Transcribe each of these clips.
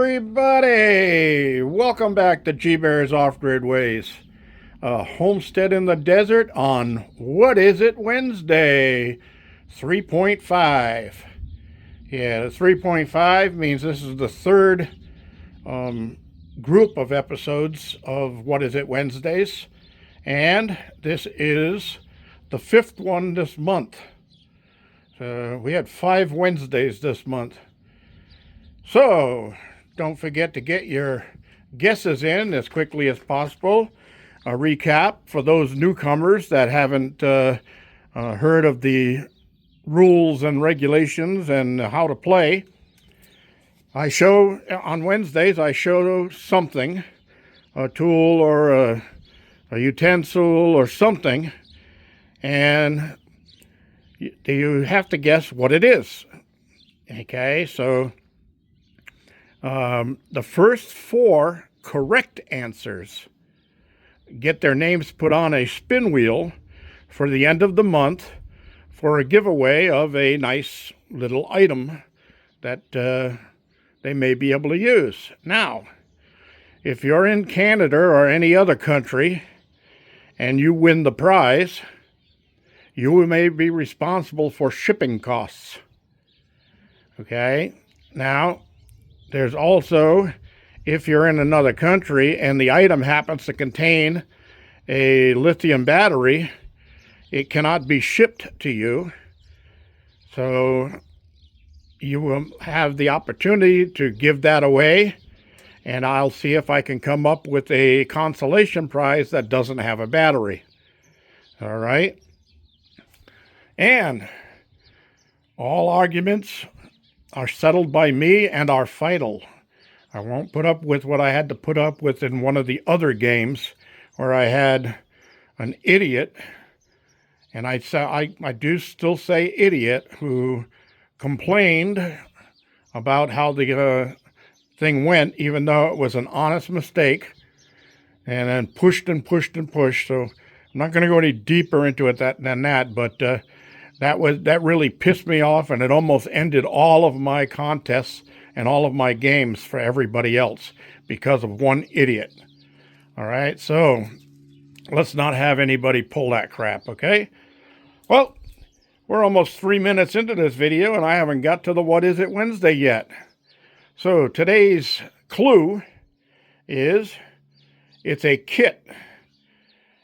everybody! Welcome back to G-Bear's Off-Grid Ways. Homestead in the desert on What Is It Wednesday 3.5. Yeah, the 3.5 means this is the third group of episodes of What Is It Wednesdays. And this is the fifth one this month. We had 5 Wednesdays this month. So, don't forget to get your guesses in as quickly as possible. A recap for those newcomers that haven't heard of the rules and regulations and how to play. On Wednesdays, I show something, a tool or a utensil or something, and you have to guess what it is. Okay, so the first 4 correct answers get their names put on a spin wheel for the end of the month for a giveaway of a nice little item that they may be able to use. Now, if you're in Canada or any other country and you win the prize, you may be responsible for shipping costs. Okay? Now, there's also, if you're in another country and the item happens to contain a lithium battery, it cannot be shipped to you. So you will have the opportunity to give that away, and I'll see if I can come up with a consolation prize that doesn't have a battery. All right? And all arguments are settled by me and are final. I won't put up with what I had to put up with in one of the other games where I had an idiot, and I do still say idiot, who complained about how the thing went, even though it was an honest mistake, and then pushed and pushed and pushed. So I'm not going to go any deeper into it than that, but that really pissed me off, and it almost ended all of my contests and all of my games for everybody else because of one idiot. All right, so let's not have anybody pull that crap, okay? Well, we're almost 3 minutes into this video, and I haven't got to the What Is It Wednesday yet. So today's clue is it's a kit,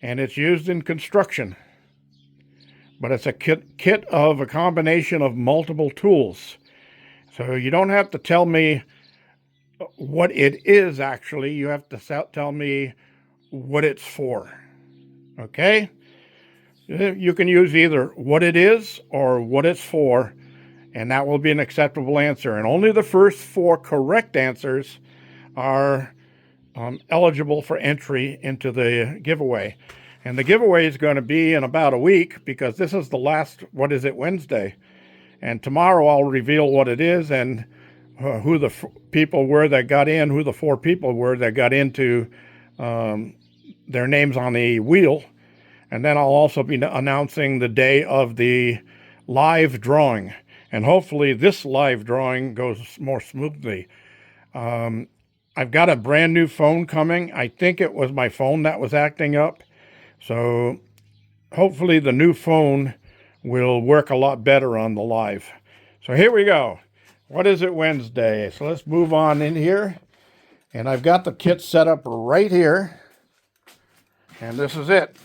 and it's used in construction. But it's a kit of a combination of multiple tools. So you don't have to tell me what it is actually. You have to tell me what it's for. Okay? You can use either what it is or what it's for, and that will be an acceptable answer. And only the first 4 correct answers are eligible for entry into the giveaway. And the giveaway is going to be in about a week, because this is the last What Is It Wednesday. And tomorrow I'll reveal what it is and who the people were that got in, who the 4 people were that got into their names on the wheel. And then I'll also be announcing the day of the live drawing. And hopefully this live drawing goes more smoothly. I've got a brand new phone coming. I think it was my phone that was acting up. So hopefully the new phone will work a lot better on the live. So here we go. What is it Wednesday? So let's move on in here. And I've got the kit set up right here. And this is it.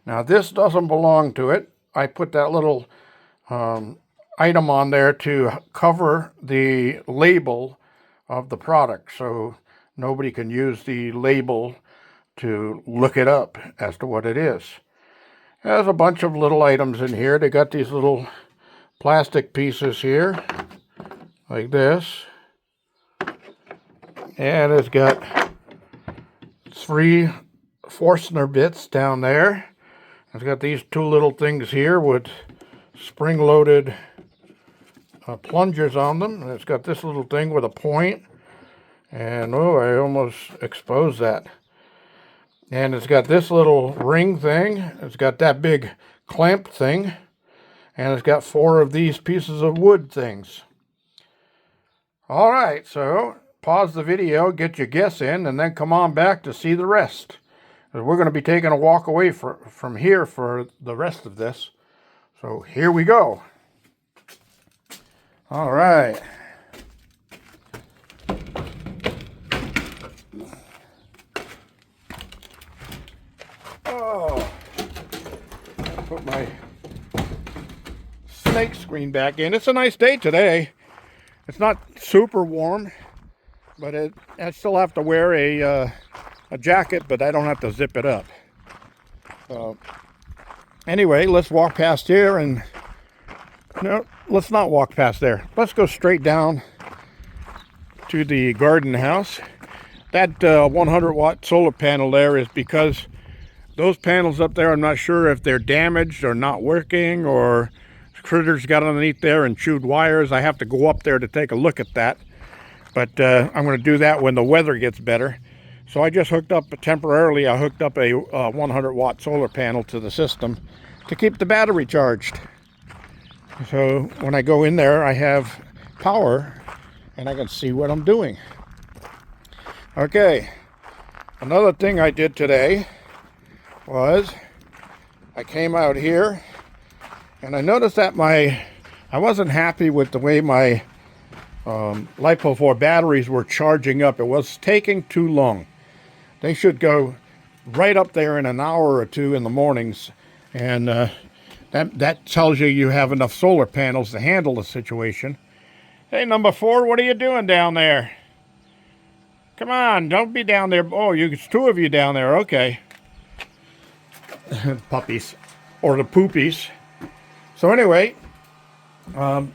Now this doesn't belong to it. I put that little item on there to cover the label of the product, so nobody can use the label to look it up as to what it is. There's a bunch of little items in here. They got these little plastic pieces here, like this. And it's got 3 Forstner bits down there. It's got these 2 little things here with spring-loaded plungers on them. And it's got this little thing with a point. And, oh, I almost exposed that. And it's got this little ring thing. It's got that big clamp thing. And it's got 4 of these pieces of wood things. All right, so pause the video, get your guess in, and then come on back to see the rest. We're going to be taking a walk away from here for the rest of this. So here we go. All right. Oh, put my snake screen back in. It's a nice day today. It's not super warm, but I still have to wear a jacket, but I don't have to zip it up. Anyway, let's walk past here, and no, let's not walk past there. Let's go straight down to the garden house. That 100 watt solar panel there is because those panels up there, I'm not sure if they're damaged or not working, or critters got underneath there and chewed wires. I have to go up there to take a look at that. But I'm going to do that when the weather gets better. So I just hooked up temporarily. I hooked up a 100 watt solar panel to the system to keep the battery charged. So when I go in there, I have power and I can see what I'm doing. Okay, another thing I did today was I came out here and I noticed that I wasn't happy with the way my LiPo 4 batteries were charging up. It was taking too long. They should go right up there in an hour or two in the mornings, and that tells you have enough solar panels to handle the situation. Hey, number 4, what are you doing down there? Come on, don't be down there. Oh, it's 2 of you down there. Okay. Puppies, or the poopies. So anyway, I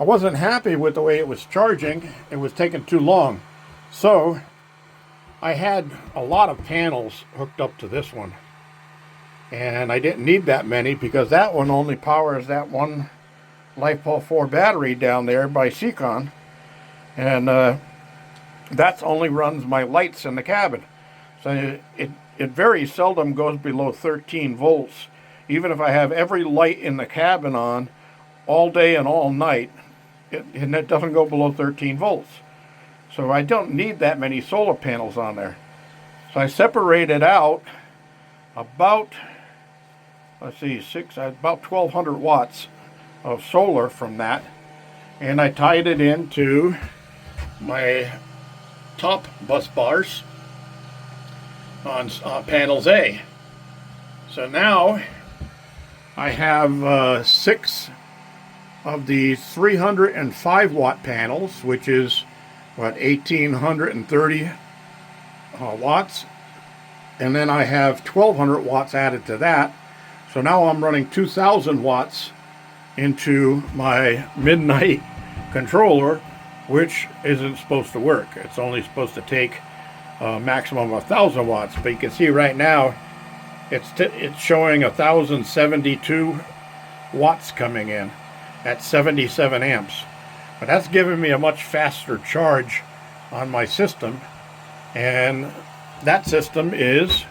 wasn't happy with the way it was charging. It was taking too long. So I had a lot of panels hooked up to this one. And I didn't need that many because that one only powers that one LiPo 4 battery down there by Seacon. And that only runs my lights in the cabin. So it very seldom goes below 13 volts. Even if I have every light in the cabin on all day and all night, it doesn't go below 13 volts. So I don't need that many solar panels on there. So I separated out about, let's see, about 1,200 watts of solar from that. And I tied it into my top bus bars on panels A. So now I have 6 of the 305 watt panels, which is what, 1,830 watts, and then I have 1,200 watts added to that. So now I'm running 2,000 watts into my midnight controller, which isn't supposed to work. It's only supposed to take a maximum of 1,000 watts, but you can see right now it's showing 1,072 watts coming in at 77 amps. But that's giving me a much faster charge on my system, and that system is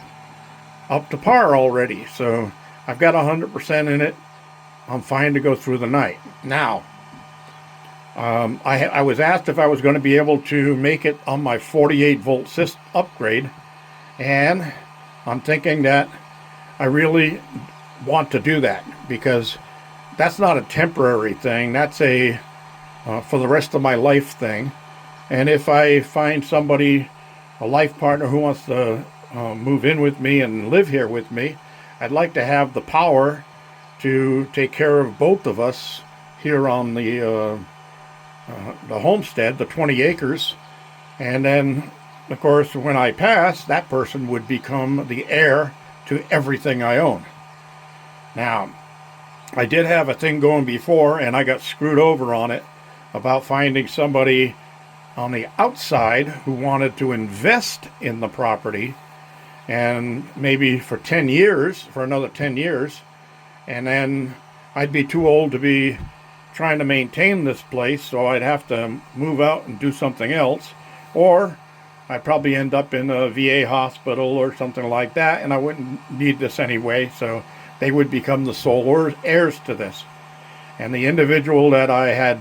up to par already. So I've got 100% in it. I'm fine to go through the night. Now, I was asked if I was going to be able to make it on my 48 volt upgrade, and I'm thinking that I really want to do that, because that's not a temporary thing. That's a for the rest of my life thing. And if I find somebody, a life partner, who wants to move in with me and live here with me, I'd like to have the power to take care of both of us here on the homestead, the 20 acres. And then, of course, when I pass, that person would become the heir to everything I own. Now, I did have a thing going before, and I got screwed over on it about finding somebody on the outside who wanted to invest in the property, and maybe for 10 years, for another 10 years, and then I'd be too old to be trying to maintain this place, so I'd have to move out and do something else, or I'd probably end up in a VA hospital or something like that, and I wouldn't need this anyway, so they would become the sole heirs to this. And the individual that I had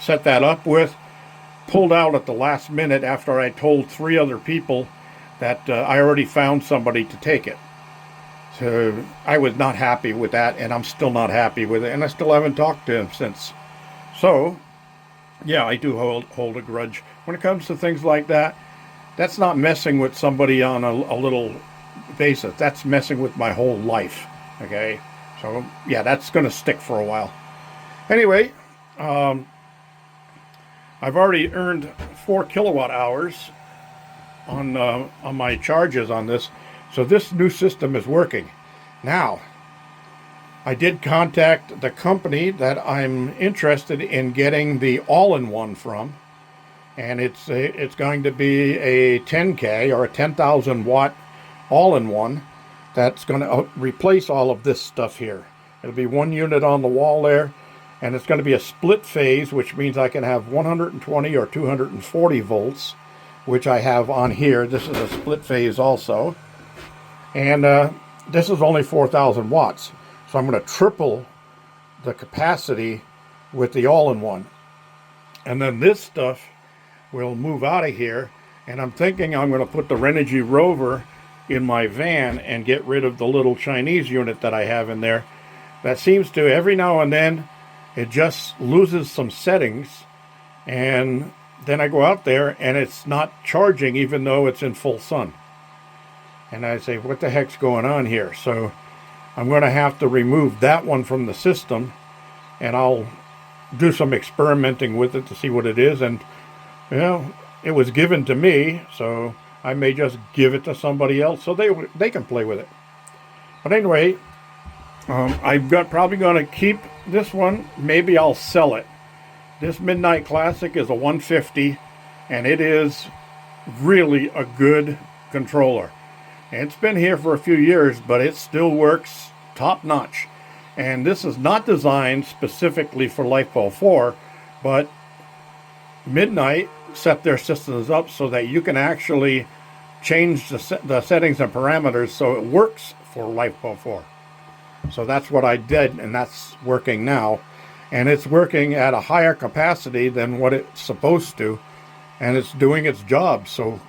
set that up with pulled out at the last minute after I told 3 other people that I already found somebody to take it. So I was not happy with that, and I'm still not happy with it, and I still haven't talked to him since. So, yeah, I do hold a grudge. When it comes to things like that, that's not messing with somebody on a little basis. That's messing with my whole life, okay? So, yeah, that's going to stick for a while. Anyway, I've already earned 4 kilowatt hours on my charges on this. So this new system is working. Now, I did contact the company that I'm interested in getting the all-in-one from, and it's going to be a 10K or a 10,000 watt all-in-one that's going to replace all of this stuff here. It'll be 1 unit on the wall there, and it's going to be a split phase, which means I can have 120 or 240 volts, which I have on here. This is a split phase also. And this is only 4,000 watts. So I'm going to triple the capacity with the all-in-one. And then this stuff will move out of here. And I'm thinking I'm going to put the Renogy Rover in my van and get rid of the little Chinese unit that I have in there. That seems to, every now and then, it just loses some settings. And then I go out there and it's not charging even though it's in full sun. And I say, what the heck's going on here? So I'm going to have to remove that one from the system, and I'll do some experimenting with it to see what it is. And, you know, it was given to me, so I may just give it to somebody else so they can play with it. But anyway, I'm probably going to keep this one. Maybe I'll sell it. This Midnight Classic is a 150, and it is really a good controller. It's been here for a few years, but it still works top-notch. And this is not designed specifically for LifePo 4, but Midnight set their systems up so that you can actually change the settings and parameters so it works for LifePo 4. So that's what I did, and that's working now. And it's working at a higher capacity than what it's supposed to, and it's doing its job. So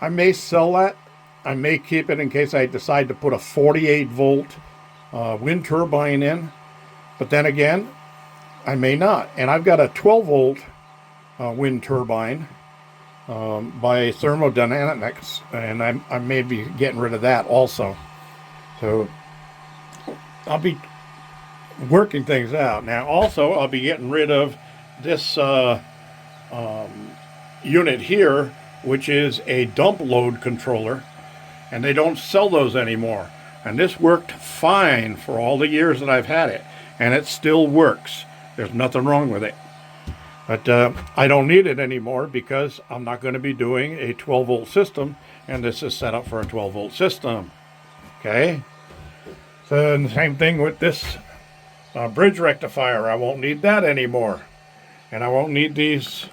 I may sell that. I may keep it in case I decide to put a 48 volt wind turbine in, but then again, I may not. And I've got a 12 volt wind turbine by Thermodynamics, and I may be getting rid of that also. So I'll be working things out. Now also I'll be getting rid of this unit here, which is a dump load controller. And they don't sell those anymore. And this worked fine for all the years that I've had it. And it still works. There's nothing wrong with it. But I don't need it anymore because I'm not going to be doing a 12 volt system. And this is set up for a 12 volt system. Okay? So the same thing with this bridge rectifier. I won't need that anymore. And I won't need these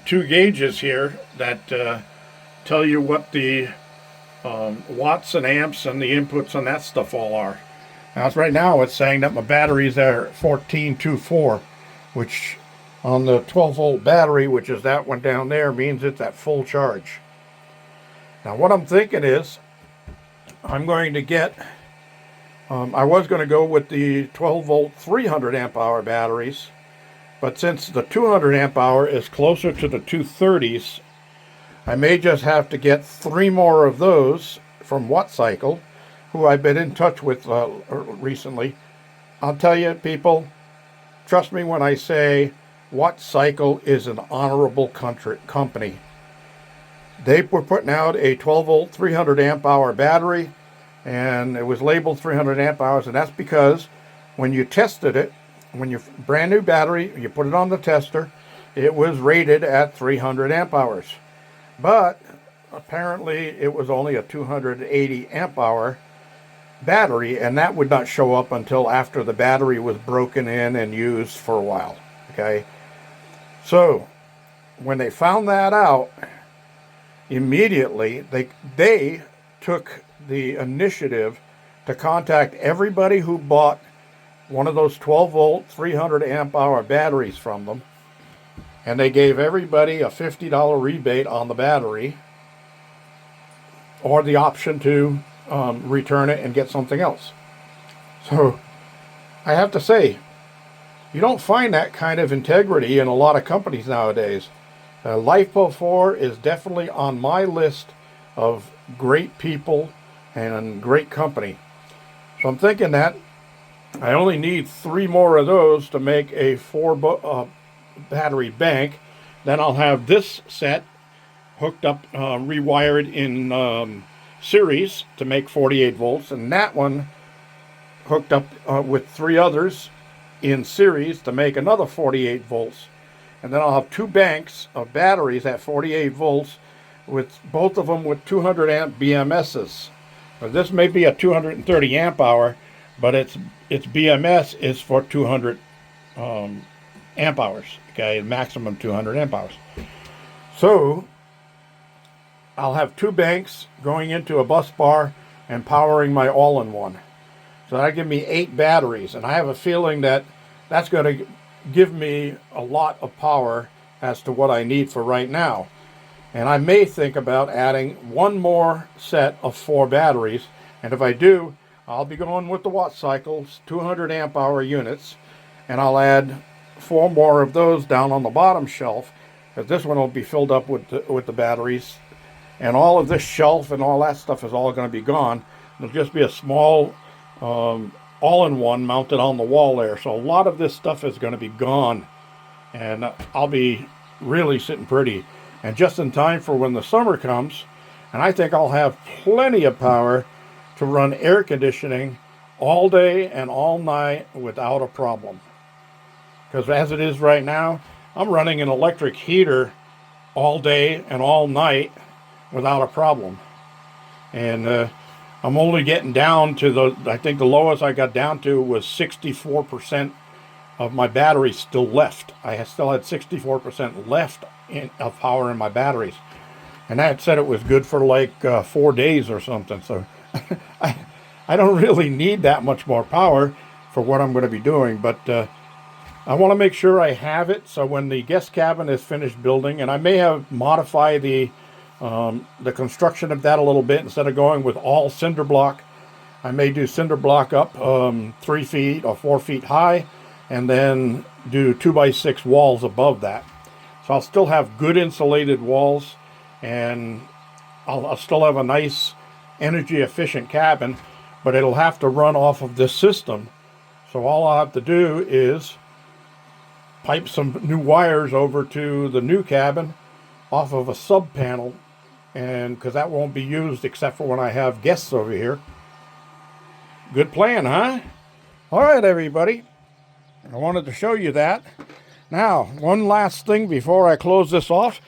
2 gauges here that tell you what the watts and amps and the inputs and that stuff all are. Now, right now it's saying that my batteries are 1424, which on the 12 volt battery, which is that one down there, means it's at full charge. Now what I'm thinking is I'm going to get I was going to go with the 12 volt 300 amp hour batteries, but since the 200 amp hour is closer to the 230s, I may just have to get 3 more of those from WiIW, who I've been in touch with recently. I'll tell you, people, trust me when I say WiIW is an honorable company. They were putting out a 12 volt 300 amp hour battery, and it was labeled 300 amp hours, and that's because when you tested it, when your brand new battery, you put it on the tester, it was rated at 300 amp hours. But apparently it was only a 280 amp hour battery, and that would not show up until after the battery was broken in and used for a while. Okay, so when they found that out, immediately they took the initiative to contact everybody who bought one of those 12 volt 300 amp hour batteries from them and they gave everybody a $50 rebate on the battery, or the option to return it and get something else. So I have to say, you don't find that kind of integrity in a lot of companies nowadays. Lifeboat 4 is definitely on my list of great people and great company. So I'm thinking that I only need 3 more of those to make a 4 battery bank. Then I'll have this set hooked up, rewired in series to make 48 volts, and that one hooked up with 3 others in series to make another 48 volts. And then I'll have 2 banks of batteries at 48 volts, with both of them with 200 amp BMSs. Now, this may be a 230 amp hour, but its BMS is for 200 amp hours. Okay, maximum 200 amp hours. So I'll have 2 banks going into a bus bar and powering my all-in-one. So that'll give me 8 batteries, and I have a feeling that that's going to give me a lot of power as to what I need for right now. And I may think about adding 1 more set of 4 batteries, and if I do, I'll be going with the watt cycles, 200 amp hour units, and I'll add 4 more of those down on the bottom shelf, because this one will be filled up with the batteries, and all of this shelf and all that stuff is all going to be gone. It'll just be a small all-in-one mounted on the wall there. So a lot of this stuff is going to be gone, and I'll be really sitting pretty, and just in time for when the summer comes. And I think I'll have plenty of power to run air conditioning all day and all night without a problem. Because as it is right now, I'm running an electric heater all day and all night without a problem. And I'm only getting down to I think the lowest I got down to was 64% of my batteries still left. I still had 64% left of power in my batteries. And that said it was good for like 4 days or something. So I don't really need that much more power for what I'm going to be doing. But I want to make sure I have it, so when the guest cabin is finished building, and I may have modified the construction of that a little bit. Instead of going with all cinder block, I may do cinder block up 3 feet or 4 feet high, and then do 2x6 walls above that. So I'll still have good insulated walls, and I'll still have a nice energy efficient cabin, but it'll have to run off of this system. So all I'll have to do is pipe some new wires over to the new cabin off of a sub panel, and because that won't be used except for when I have guests over here. Good plan, huh? All right, everybody, I wanted to show you that. Now, one last thing before I close this off,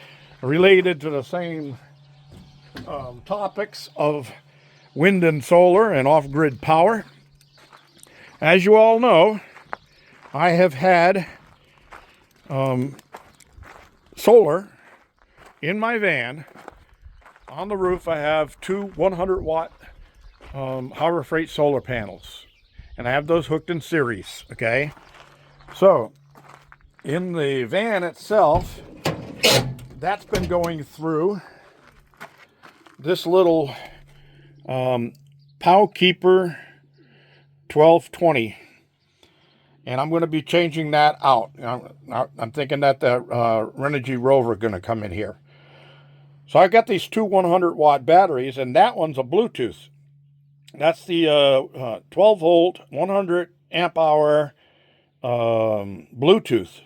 related to the same topics of wind and solar and off-grid power. As you all know, I have had solar in my van. On the roof I have 2 100-watt Harbor Freight solar panels, and I have those hooked in series. Okay, so in the van itself, that's been going through this little Powkeeper 1220, and I'm going to be changing that out. I'm thinking that the Renogy Rover is going to come in here. So I got these 2 100-watt batteries, and that one's a Bluetooth. That's the 12 volt 100 amp hour Bluetooth,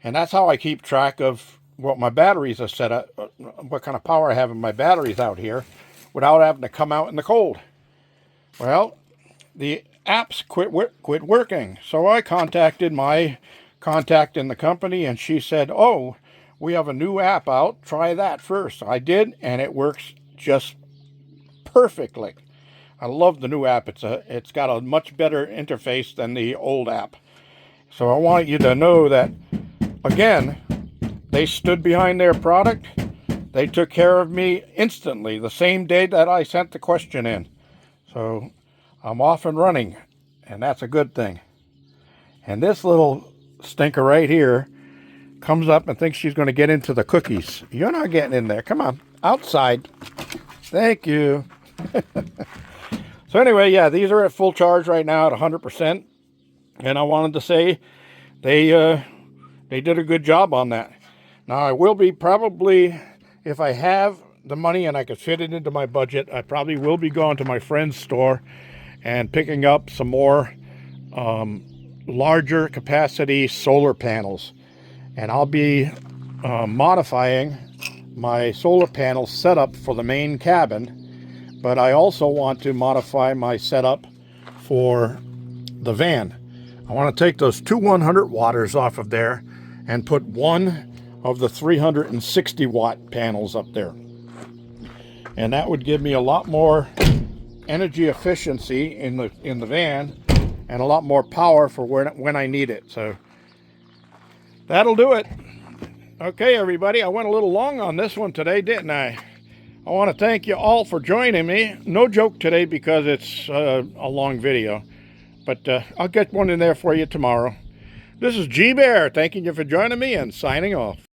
and that's how I keep track of what my batteries are set up, what kind of power I have in my batteries out here, without having to come out in the cold. Well, the apps quit working, so I contacted my contact in the company, and she said, "Oh, we have a new app out. Try that first." I did, and it works just perfectly. I love the new app. It's got a much better interface than the old app. So I want you to know that, again, they stood behind their product. They took care of me instantly, the same day that I sent the question in. So I'm off and running, and that's a good thing. And this little stinker right here comes up and thinks she's going to get into the cookies. You're not getting in there. Come on, outside. Thank you. So anyway, yeah, these are at full charge right now at 100%. And I wanted to say they did a good job on that. Now, I will be probably, if I have the money and I can fit it into my budget, I probably will be going to my friend's store and picking up some more larger capacity solar panels. And I'll be modifying my solar panel setup for the main cabin, but I also want to modify my setup for the van. I want to take those two 100 watters off of there and put one of the 360 watt panels up there. And that would give me a lot more energy efficiency in the van and a lot more power for when I need it. So that'll do it. Okay, everybody, I went a little long on this one today, didn't I? I want to thank you all for joining me. No joke today because it's a long video, but I'll get one in there for you tomorrow. This is G Bear, thanking you for joining me and signing off.